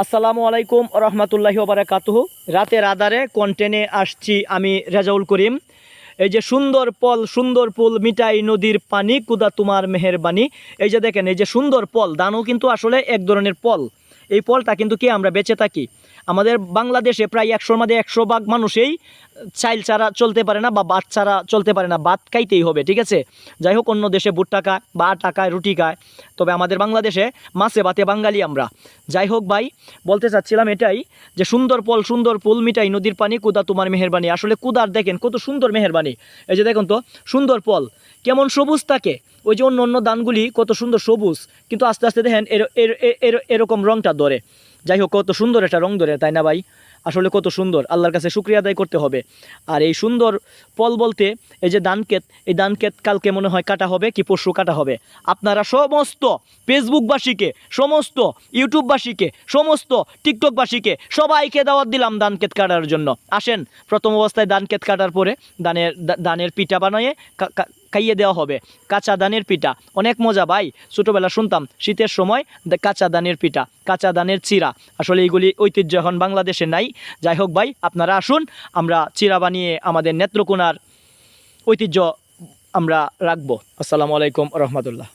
আসসালামু আলাইকুম রহমতুল্লাহি ওবারাকাতুহু। রাতের আধারে কন্টেনে আসছি আমি রেজাউল করিম। এই যে সুন্দর পল, সুন্দর পুল, মিঠাই নদীর পানি, কুদা তোমার মেহেরবানি। এই যে দেখেন, এই যে সুন্দর পল, দানও কিন্তু আসলে এক ধরনের পল। এই পলটা কিন্তু কি আমরা বেঁচে থাকি। আমাদের বাংলাদেশে প্রায় 100-র মধ্যে 100 ভাগ মানুষেই চাইল ছাড়া চলতে পারে না বা ভাত ছাড়া চলতে পারে না, ভাত খাইতেই হবে, ঠিক আছে। যাই হোক, অন্য দেশে ভুট্টা খায় বা আটা খায়, রুটি খায়, তবে আমাদের বাংলাদেশে মাছে ভাতে বাঙালি আমরা। যাই হোক ভাই, বলতে চাচ্ছিলাম এটাই যে সুন্দর পল, সুন্দর পুল, মিঠাই নদীর পানি, কুদা তোমার মেহেরবানি। আসলে কুদার দেখেন কত সুন্দর মেহেরবানি। এই যে দেখুন তো, সুন্দর পল কেমন সবুজ থাকে। ওই যে অন্য অন্য ধানগুলি কত সুন্দর সবুজ, কিন্তু আস্তে আস্তে দেখেন এরকম রংটা ধরে। যাই হোক, কত সুন্দর একটা রং ধরে, তাই না ভাই? আসলে কত সুন্দর, আল্লাহর কাছে শুকরিয়া আদায় করতে হবে। আর এই সুন্দর পল বলতে, এই যে ধান ক্ষেত, এই ধান ক্ষেত কালকে মনে হয় কাটা হবে কি পরশু কাটা হবে। আপনারা সমস্ত ফেসবুকবাসীকে, সমস্ত ইউটিউববাসীকে, সমস্ত টিকটকবাসীকে সবাইকে দাওয়াত দিলাম ধান ক্ষেত কাটার জন্য। আসেন, প্রথম অবস্থায় ধান ক্ষেত কাটার পরে ধানের পিঠা বানিয়ে খাইয়ে দেওয়া হবে। কাঁচা ধানের পিঠা অনেক মজা ভাই। ছোটোবেলা শুনতাম শীতের সময় কাঁচা ধানের পিঠা, কাঁচা ধানের চিরা। আসলে এইগুলি ঐতিহ্য এখন বাংলাদেশে নাই। যাই হোক ভাই, আপনারা আসুন, আমরা চিরা বানিয়ে আমাদের নেত্রকোনার ঐতিহ্য আমরা রাখবো। আসসালামু আলাইকুম রহমতুল্লাহ।